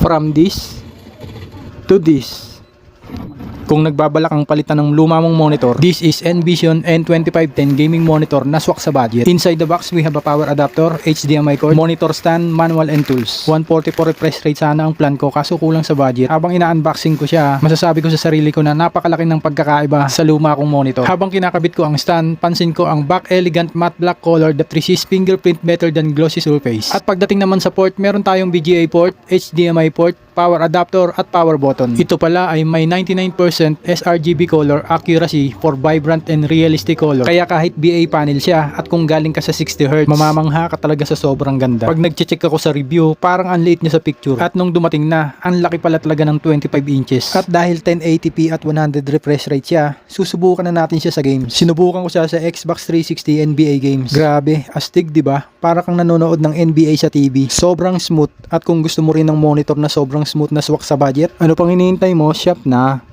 From this to this. Kung nagbabalak ang palitan ng luma mong monitor, this is Envision N2510 gaming monitor na swak sa budget. Inside the box, we have a power adapter, HDMI cord, monitor stand, manual and tools. 144 refresh rate sana ang plan ko kaso kulang sa budget. Habang ina-unboxing ko siya, masasabi ko sa sarili ko na napakalaki ng pagkakaiba sa luma kong monitor. Habang kinakabit ko ang stand, pansin ko ang back elegant matte black color that resists fingerprint better than glossy surface. At pagdating naman sa port, meron tayong VGA port, HDMI port, power adapter at power button. Ito pala ay may 99% sRGB color accuracy for vibrant and realistic color. Kaya kahit BA panel siya at kung galing ka sa 60Hz, mamamangha ka talaga sa sobrang ganda. Pag nag-check ako sa review, parang ang liit niya sa picture. At nung dumating na, ang laki pala talaga ng 25 inches. At dahil 1080p at 100 refresh rate siya, susubukan na natin siya sa games. Sinubukan ko siya sa Xbox 360 NBA games. Grabe, astig 'di ba? Para kang nanonood ng NBA sa TV. Sobrang smooth at kung gusto mo rin ng monitor na sobrang smooth na swak sa budget, ano pang hinihintay mo? Shop na.